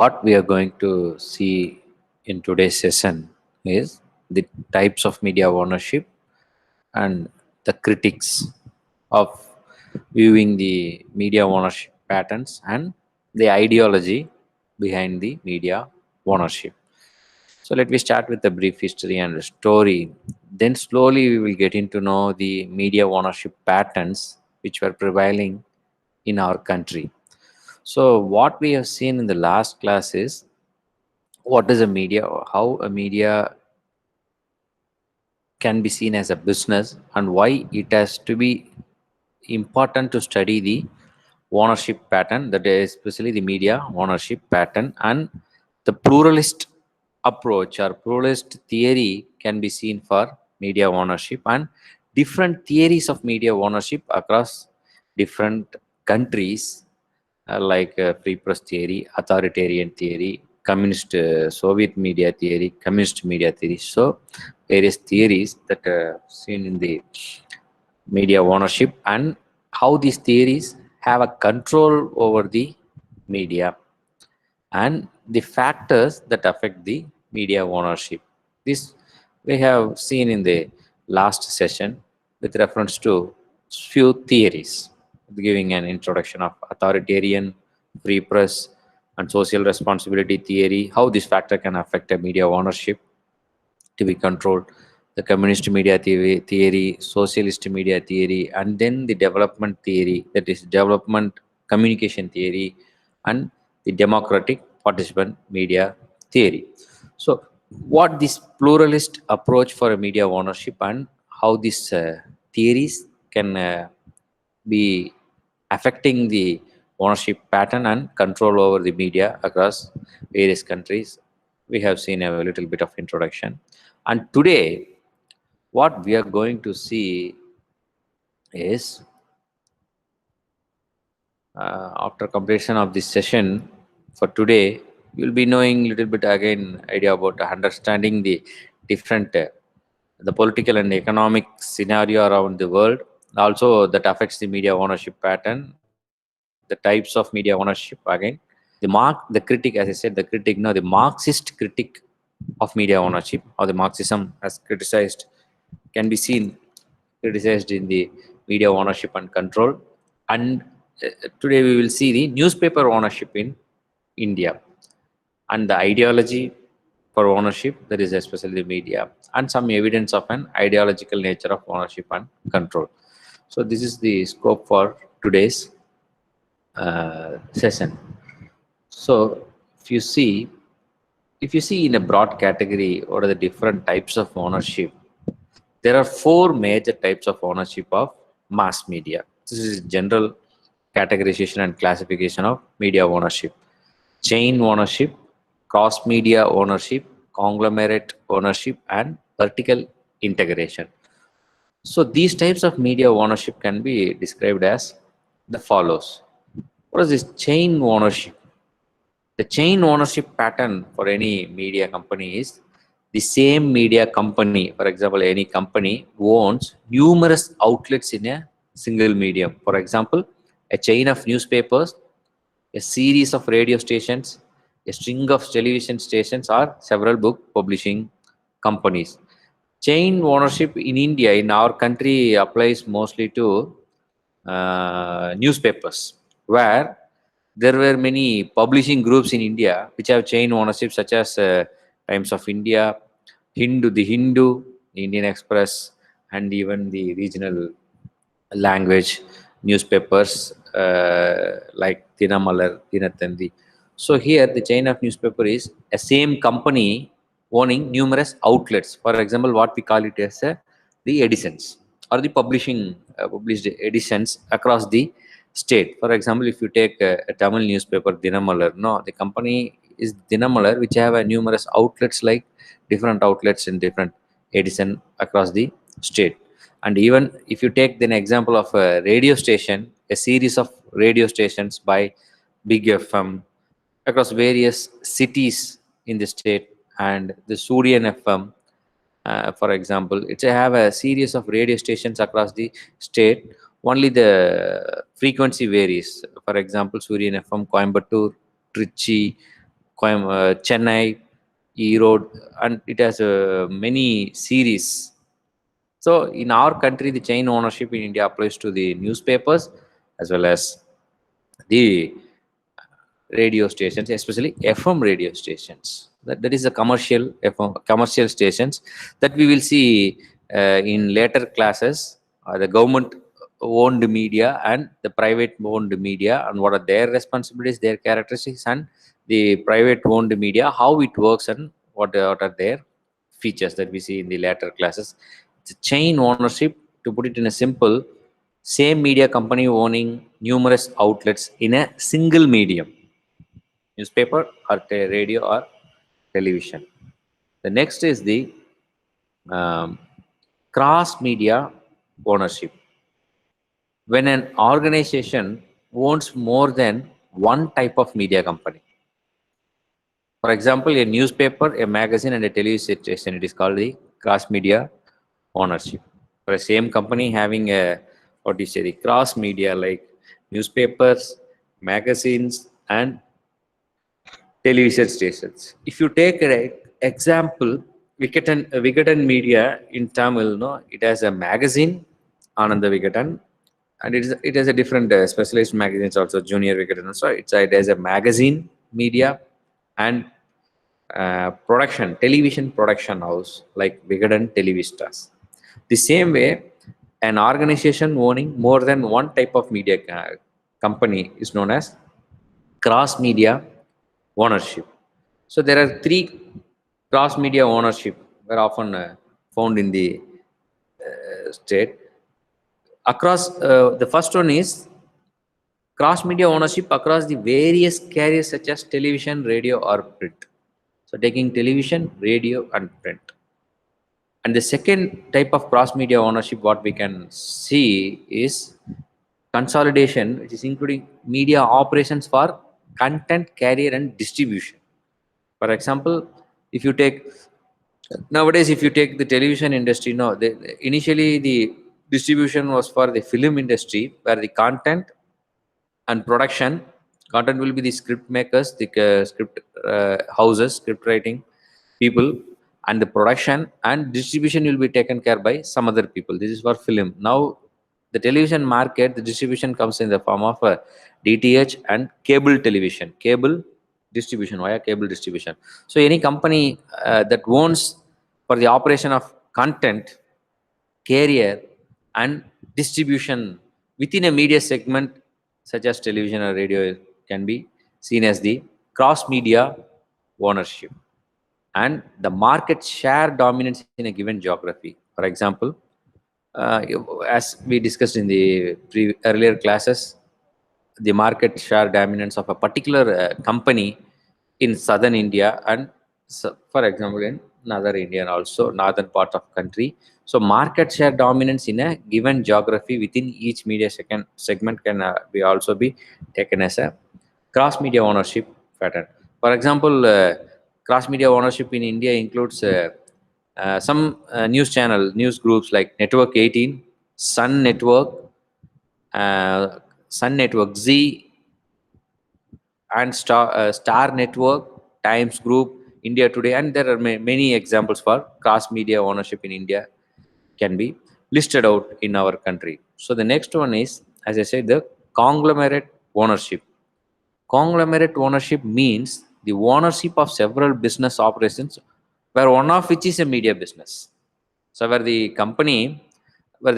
What we are going to see in today's session is the types of media ownership and the critics of viewing the media ownership patterns and the ideology behind the media ownership. So let me start with a brief history and story. Then slowly we will get into know the media ownership patterns which were prevailing in our country. So what we have seen in the last class is what is a media, or how a media can be seen as a business, and why it has to be important to study the ownership pattern, that is especially the media ownership pattern, and the pluralist approach or pluralist theory can be seen for media ownership, and different theories of media ownership across different countries, like free press theory, authoritarian theory, communist Soviet media theory, communist media theory. So various theories that are seen in the media ownership, and how these theories have a control over the media, and the factors that affect the media ownership. This we have seen in the last session with reference to few theories, giving an introduction of authoritarian, free press, and social responsibility theory, how this factor can affect a media ownership to be controlled, the communist media theory, socialist media theory, and then the development theory, that is development communication theory, and the democratic participant media theory. So what this pluralist approach for a media ownership, and how these theories can be affecting the ownership pattern and control over the media across various countries, we have seen a little bit of introduction. And today what we are going to see is, after completion of this session for today, you will be knowing little bit again idea about understanding the different the political and economic scenario around the world, also that affects the media ownership pattern, the types of media ownership again, the critic, as I said, the critic, no, the Marxist critic of media ownership, or the Marxism as criticized, can be seen criticized in the media ownership and control. And today we will see the newspaper ownership in India, and the ideology for ownership, that is especially the media, and some evidence of an ideological nature of ownership and control. So this is the scope for today's session. So if you see, in a broad category, what are the different types of ownership, there are four major types of ownership of mass media. This is general categorization and classification of media ownership: chain ownership, cross media ownership, conglomerate ownership, and vertical integration. So these types of media ownership can be described as the follows. What is this chain ownership? The chain ownership pattern for any media company is the same media company. For example, any company owns numerous outlets in a single medium. For example, a chain of newspapers, a series of radio stations, a string of television stations, or several book publishing companies. Chain ownership in India, in our country, applies mostly to newspapers, where there were many publishing groups in India which have chain ownership, such as Times of India, Hindu, the Indian Express, and even the regional language newspapers like Dinamalar, Dinatandi. So here the chain of newspaper is a same company owning numerous outlets. For example, what we call it as the editions, or the published editions across the state. For example, if you take a Tamil newspaper, Dinamalar, no, the company is Dinamalar, which have a numerous outlets, like different outlets in different edition across the state. And even if you take an example of a radio station, a series of radio stations by Big FM across various cities in the state, and the Suryan FM, for example, it have a series of radio stations across the state. Only the frequency varies. For example, Suryan FM, Coimbatore, Trichy, Chennai, Erode, and it has many series. So in our country, the chain ownership in India applies to the newspapers as well as the radio stations, especially FM radio stations. That is the commercial FM, commercial stations that we will see in later classes. The government owned media and the private owned media, and what are their responsibilities, their characteristics, and the private owned media, how it works, and what are their features that we see in the later classes. The chain ownership, to put it in a simple, same media company owning numerous outlets in a single medium, newspaper or radio or television. The next is the um, cross media ownership. When an organization owns more than one type of media company, for example, a newspaper, a magazine, and a television station, it is called the cross media ownership. For the same company having a, what do you say, the cross media like newspapers, magazines, and television stations. If you take an example, Vikatan Media in Tamil, no, it has a magazine, Ananda Vikatan, and it has a different specialized magazines also, Junior Vikatan. So it has a magazine media and production, television production house like Vikatan Televistas. The same way, an organization owning more than one type of media company is known as cross media ownership. So there are three cross media ownership were often found in the state. Across the first one is cross media ownership across the various carriers such as television, radio, or print. So taking television, radio, and print. And the second type of cross media ownership, what we can see is consolidation, which is including media operations for content, carrier, and distribution. For example, if you take nowadays, if you take the television industry, no, initially the distribution was for the film industry, where the content and production, content will be the script makers, the script houses, script writing people, and the production and distribution will be taken care by some other people. This is for film. Now, the television market, the distribution comes in the form of DTH and cable television, cable distribution via cable distribution. So any company that owns for the operation of content, carrier, and distribution within a media segment such as television or radio can be seen as the cross media ownership. And the market share dominance in a given geography. For example, as we discussed in the earlier classes, the market share dominance of a particular company in southern India and, so, for example, in northern India and also northern part of country. So market share dominance in a given geography within each media segment can be also be taken as a cross media ownership pattern. For example, cross media ownership in India includes some news groups like Network 18, Sun Network, Sun Network Z, and Star Network, Times Group, India Today, and there are many examples for cross media ownership in India can be listed out in our country. So the next one is, as I said, the conglomerate ownership. Conglomerate ownership means the ownership of several business operations, where one of which is a media business. So where the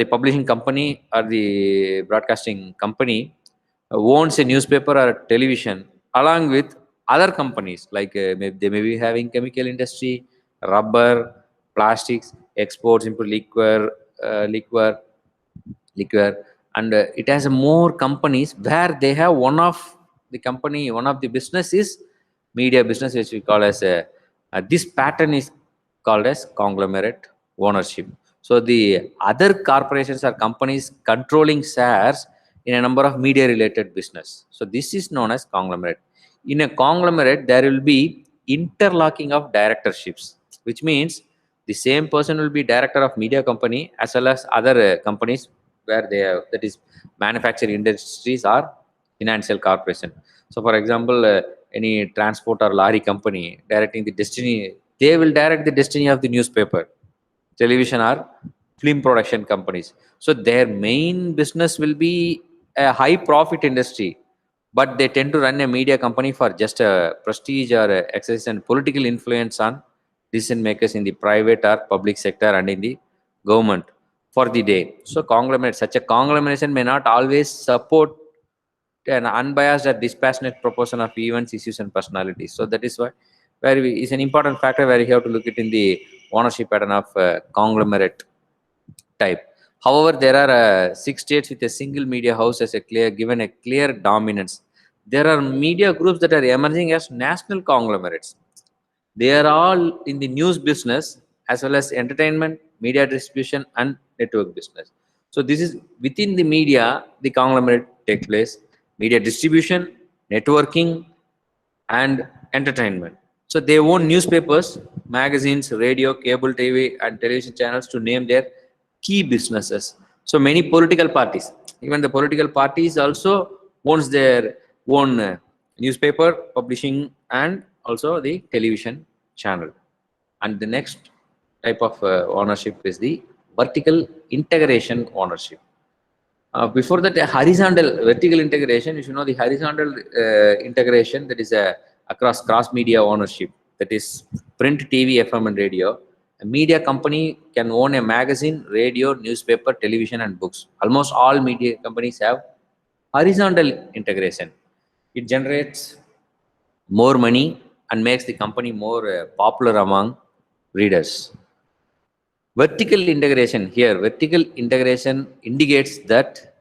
publishing company or the broadcasting company owns a newspaper or a television along with other companies like they may be having chemical industry, rubber, plastics, exports into liquor, and it has more companies where they have one of the company, one of the business is media business, which we call as a this pattern is called as conglomerate ownership. So the other corporations or companies controlling shares in a number of media related business. So this is known as conglomerate. In a conglomerate, there will be interlocking of directorships, which means the same person will be director of media company as well as other companies where they have, that is manufacturing industries or financial corporation. So for example, any transport or lorry company directing the destiny, they will direct the destiny of the newspaper, television, or film production companies. So their main business will be a high profit industry, but they tend to run a media company for just a prestige or a access and political influence on decision makers in the private or public sector and in the government for the day. So conglomerate, such a conglomeration may not always support an unbiased or dispassionate proportion of events, issues, and personalities. So that is why is an important factor where you have to look at in the ownership pattern of conglomerate type. However, there are 6 states with a single media house as a given a clear dominance. There are media groups that are emerging as national conglomerates. They are all in the news business as well as entertainment, media distribution, and network business. So this is within the media, the conglomerate take place. Media distribution, networking, and entertainment. So they own newspapers, magazines, radio, cable TV, and television channels to name their key businesses. So many political parties, even the political parties also owns their own newspaper, publishing, and also the television channel. And the next type of ownership is the vertical integration ownership. Before that, vertical integration, you should know the horizontal integration, that is across cross media ownership, that is print, TV, FM, and radio. A media company can own a magazine, radio, newspaper, television, and books. Almost all media companies have horizontal integration. It generates more money and makes the company more popular among readers. Vertical integration here, vertical integration indicates that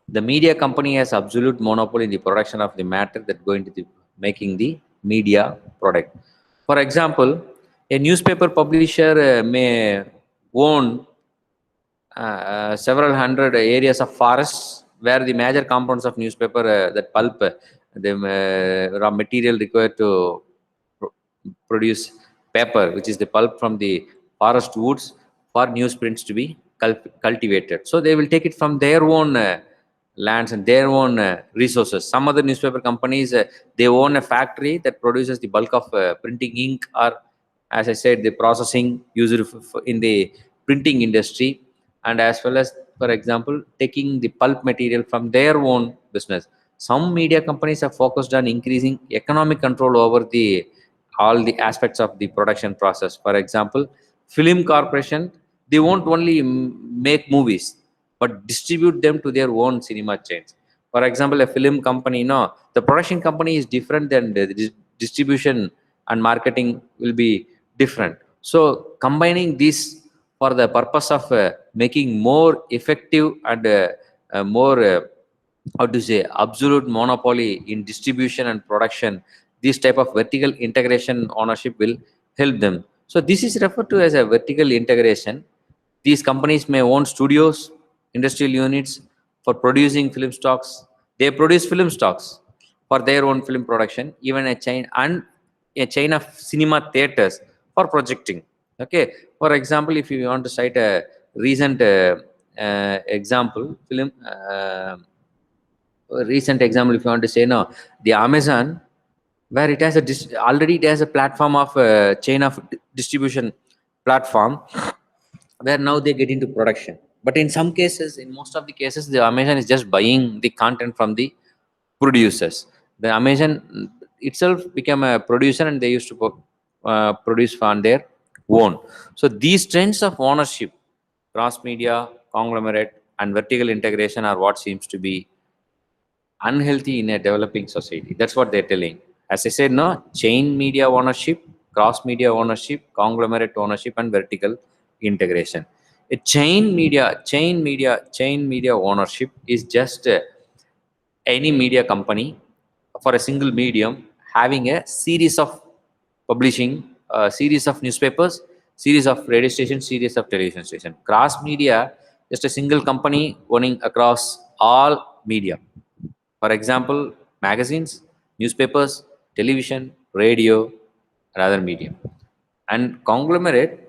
the media company has absolute monopoly in the production of the matter that going to the making the media product. For example, a newspaper publisher may own several hundred areas of forests where the major components of newspaper, that pulp, the raw material required to produce paper, which is the pulp from the forest woods for newsprints to be cultivated. So they will take it from their own lands and their own resources. Some other newspaper companies, they own a factory that produces the bulk of printing ink, or as I said, the processing used in the printing industry, and as well as, for example, taking the pulp material from their own business. Some media companies are focused on increasing economic control over the all the aspects of the production process. For example, film corporation, they won't only make movies but distribute them to their own cinema chains. For example, a film company, no, the production company is different than the distribution and marketing will be different. So combining this for the purpose of making more effective and more how to say absolute monopoly in distribution and production, this type of vertical integration ownership will help them. So this is referred to as a vertical integration. These companies may own studios, industrial units for producing film stocks. They produce film stocks for their own film production, even a chain of cinema theaters for projecting. Okay, for example, if you want to cite a recent example, recent example, if you want to say, no, the Amazon, where it has already it has a platform of chain of distribution platform, where now they get into production. But in some cases, in most of the cases, the Amazon is just buying the content from the producers. The Amazon itself became a producer, and they used to produce on their own. So these trends of ownership, cross media, conglomerate, and vertical integration are what seems to be unhealthy in a developing society. That's what they're telling. As I said, no, chain media ownership, cross media ownership, conglomerate ownership, and vertical integration. A chain media ownership is just any media company for a single medium having a series of publishing, series of newspapers, series of radio stations, series of television stations. Cross media, just a single company owning across all media. For example, magazines, newspapers, television, radio, and other media. And conglomerate,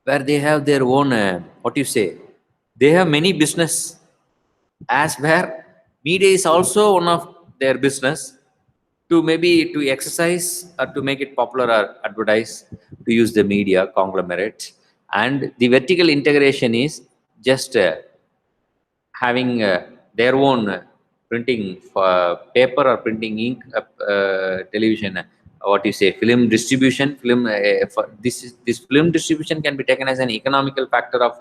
where they have their own, what you say, they have many business, as where media is also one of their business. to maybe to exercise or to make it popular or advertise, to use the media conglomerate. And the vertical integration is just having their own printing for paper or printing ink, television, what you say, film distribution, film. For this film distribution can be taken as an economical factor of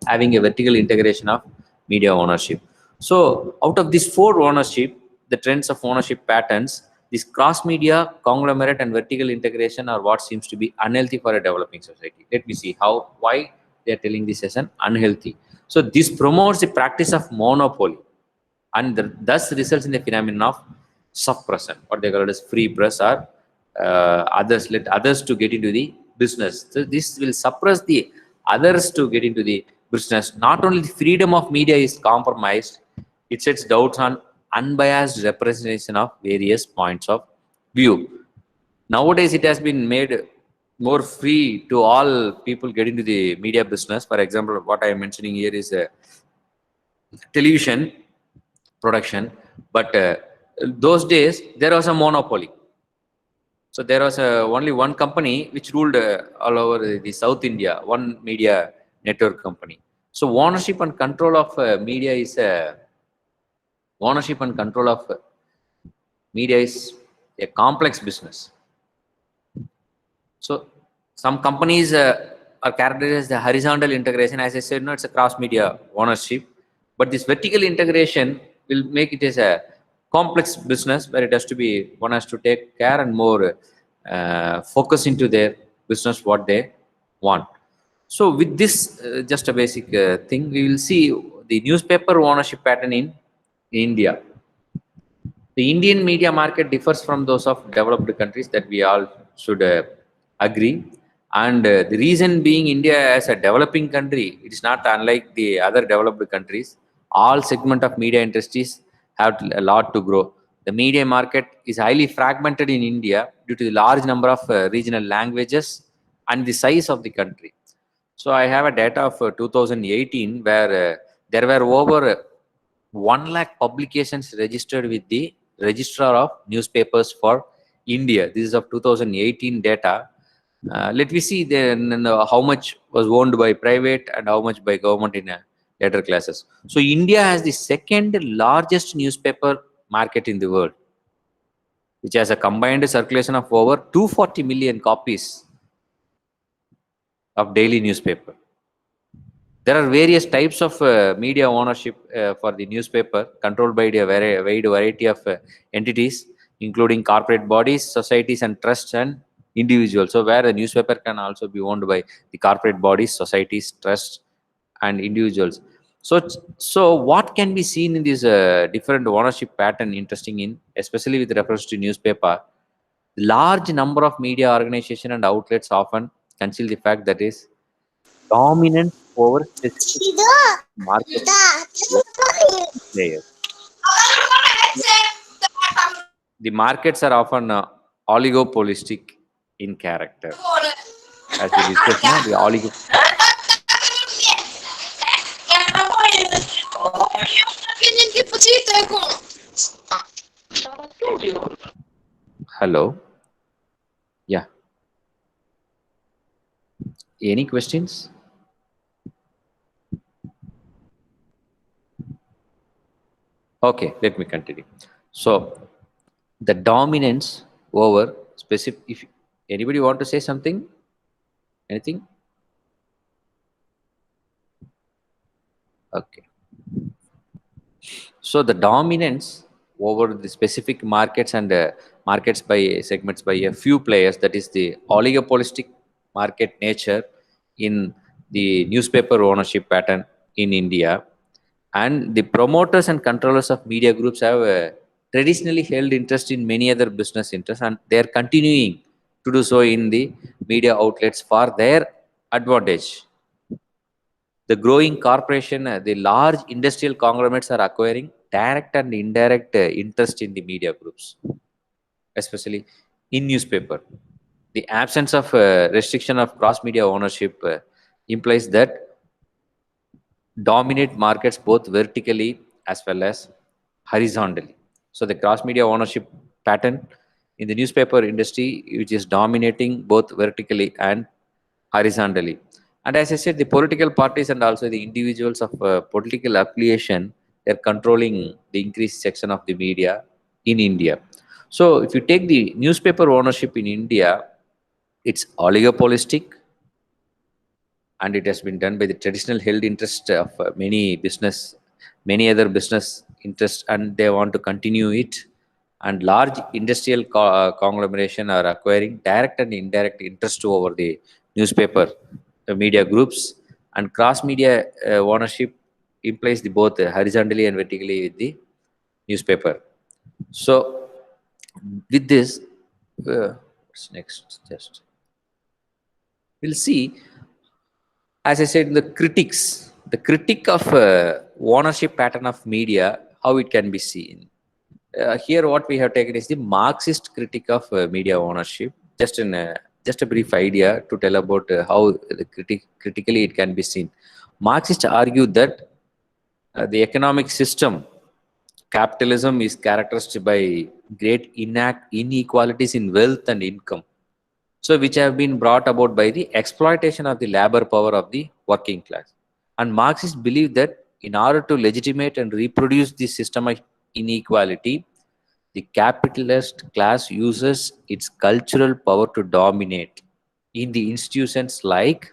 having a vertical integration of media ownership. So out of these four ownership, the trends of ownership patterns, this cross media, conglomerate, and vertical integration are what seems to be unhealthy for a developing society. Let me see how why they are telling this as an unhealthy. So this promotes the practice of monopoly, and thus results in the phenomenon of suppression, what they call it as free press, or others let others to get into the business. So this will suppress the others to get into the business. Not only the freedom of media is compromised, it sets doubts on unbiased representation of various points of view. Nowadays, it has been made more free to all people get into the media business. For example, what I am mentioning here is television production, but those days there was a monopoly. So there was only one company which ruled all over the South India, one media network company. So ownership and control of media is ownership and control of media is a complex business. So some companies are characterized as the horizontal integration. As I said, no, it's a cross media ownership, but this vertical integration will make it as a complex business where it has to be, one has to take care and more focus into their business what they want. So with this, just a basic thing, we will see the newspaper ownership pattern in India. The Indian media market differs from those of developed countries, that we all should agree. And the reason being, India as a developing country, it is not unlike the other developed countries. All segment of media industries have a lot to grow. The media market is highly fragmented in India due to the large number of regional languages and the size of the country. So I have a data of 2018 where there were over 1 lakh publications registered with the registrar of newspapers for India. This is of 2018 data. Let me see then how much was owned by private and how much by government in later classes. So India has the second largest newspaper market in the world, which has a combined circulation of over 240 million copies of daily newspaper. There are various types of media ownership for the newspaper, controlled by a very wide variety of entities, including corporate bodies, societies, and trusts, and individuals. So, where the newspaper can also be owned by the corporate bodies, societies, trusts, and individuals. So what can be seen in this different ownership pattern? Interesting in, especially with reference to newspaper, large number of media organization and outlets often conceal the fact that is dominant over specific market players. The markets are often oligopolistic in character. As we discussed, no, the Hello. Yeah. Any questions? Okay, let me continue. So the dominance over specific, if anybody want to say something, anything? Okay. So the dominance over the specific markets and markets by segments by a few players, that is the oligopolistic market nature in the newspaper ownership pattern in India. And the promoters and controllers of media groups have traditionally held interest in many other business interests, and they are continuing to do so in the media outlets for their advantage. The growing corporation, the large industrial conglomerates are acquiring direct and indirect interest in the media groups, especially in newspaper. The absence of restriction of cross media ownership implies that dominate markets both vertically as well as horizontally. So the cross media ownership pattern in the newspaper industry, which is dominating both vertically and horizontally. And as I said, the political parties and also the individuals of political affiliation, they're controlling the increased section of the media in India. So if you take the newspaper ownership in India, it's oligopolistic, and it has been done by the traditional held interest of many other business interests, and they want to continue it. And large industrial conglomeration are acquiring direct and indirect interest over the newspaper media groups. And cross media ownership implies the both horizontally and vertically with the newspaper. So with this, what's next? Just we'll see. As I said, the critic of ownership pattern of media, how it can be seen. Here, what we have taken is the Marxist critique of media ownership. Just a brief idea to tell about how critically it can be seen. Marxists argue that the economic system, capitalism, is characterized by great inequalities in wealth and income, so which have been brought about by the exploitation of the labor power of the working class. And Marxists believe that in order to legitimate and reproduce this system of inequality, the capitalist class uses its cultural power to dominate in the institutions like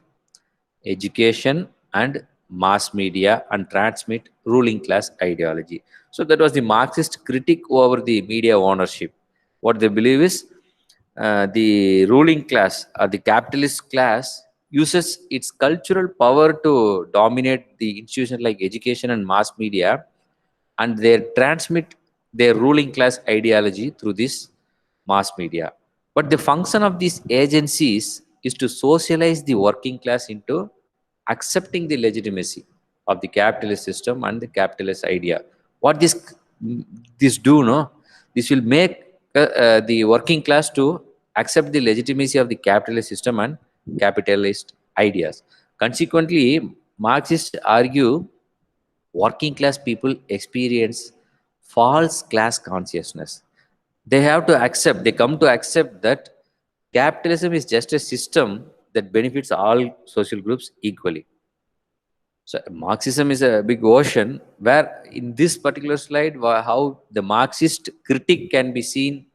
education and mass media and transmit ruling class ideology. So that was the Marxist critique over the media ownership. What they believe is the ruling class or the capitalist class uses its cultural power to dominate the institutions like education and mass media, and they transmit their ruling class ideology through this mass media. But the function of these agencies is to socialize the working class into accepting the legitimacy of the capitalist system and the capitalist idea. What this do, no? This will make the working class to accept the legitimacy of the capitalist system and capitalist ideas. Consequently, Marxists argue working class people experience false class consciousness. They come to accept that capitalism is just a system that benefits all social groups equally. So Marxism is a big ocean where in this particular slide, how the Marxist critique can be seen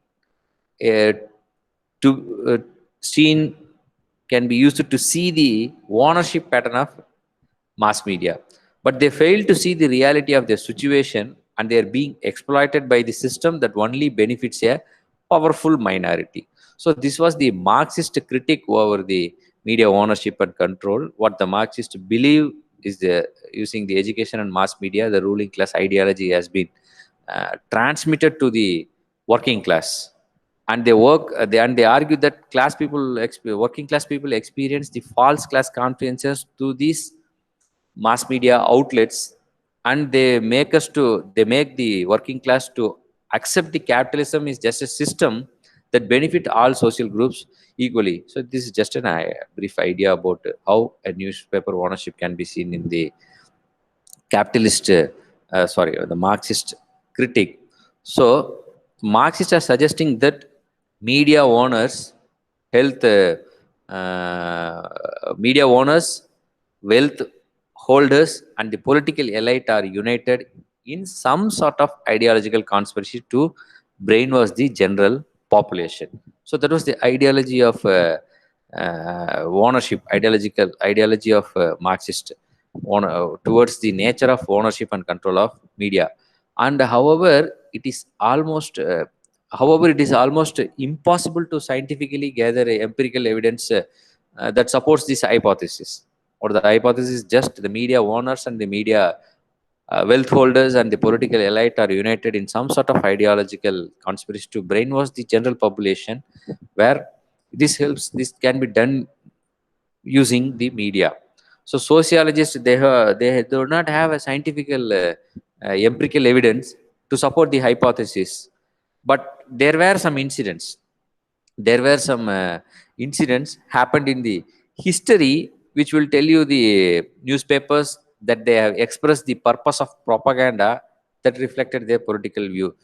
uh, to seen can be used to see the ownership pattern of mass media, but they fail to see the reality of their situation, and they are being exploited by the system that only benefits a powerful minority. So this was the Marxist critique over the media ownership and control. What the Marxists believe is the using the education and mass media, the ruling class ideology has been transmitted to the working class, and they argue that working class people experience the false class consciences to these mass media outlets, and they make the working class to accept the capitalism is just a system that benefit all social groups equally. So this is just a brief idea about how a newspaper ownership can be seen in the capitalist the Marxist critique. So Marxists are suggesting that media owners health media owners, wealth holders, and the political elite are united in some sort of ideological conspiracy to brainwash the general population. So that was the ideology of ownership, ideology of Marxist towards the nature of ownership and control of media. And however it is almost impossible to scientifically gather empirical evidence that supports this hypothesis. Or the hypothesis is just the media owners and the media wealth holders and the political elite are united in some sort of ideological conspiracy to brainwash the general population, where this can be done using the media. So sociologists, they do not have a scientific empirical evidence to support the hypothesis, but there were some incidents happened in the history which will tell you the newspapers that they have expressed the purpose of propaganda that reflected their political view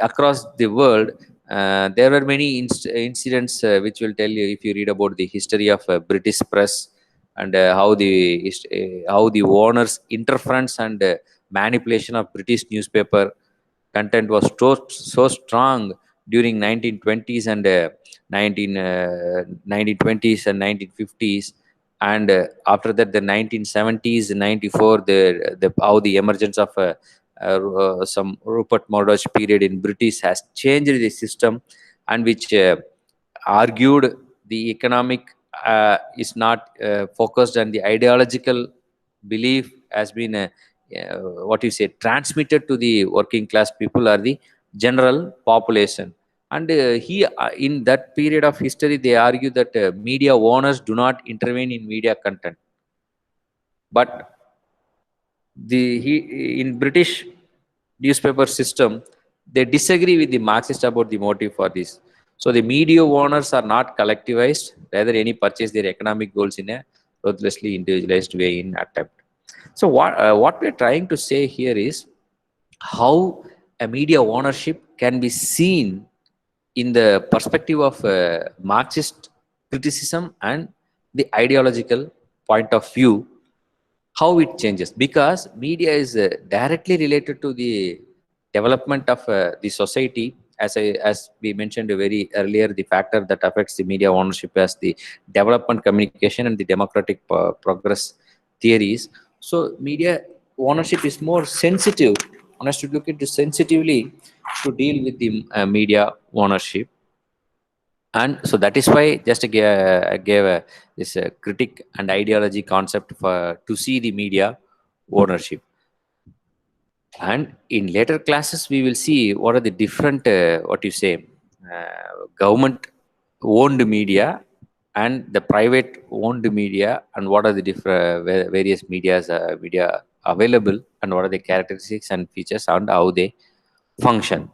across the world. There were many incidents which will tell you if you read about the history of British press, and how the owners interference and manipulation of British newspaper content was so strong during 1920s and 1920s and 1950s. And after that, the 1970s, 94, the how the emergence of some Rupert Murdoch period in British has changed the system, and which argued the economic is not focused on the ideological belief has been what you say transmitted to the working class people or the general population. And in that period of history, they argue that media owners do not intervene in media content, but in British newspaper system, they disagree with the Marxist about the motive for this. So the media owners are not collectivized, rather any purchase their economic goals in a ruthlessly individualized way in attempt. So what we're trying to say here is how a media ownership can be seen in the perspective of Marxist criticism and the ideological point of view, how it changes, because media is directly related to the development of the society. As we mentioned very earlier, the factor that affects the media ownership as the development, communication, and the democratic progress theories. So media ownership is more sensitive. One has to look into sensitively to deal with the media ownership. And so that is why just gave this critic and ideology concept for to see the media ownership. And in later classes we will see what are the different what you say government owned media and the private owned media, and what are the different various media available, and what are the characteristics and features and how they function.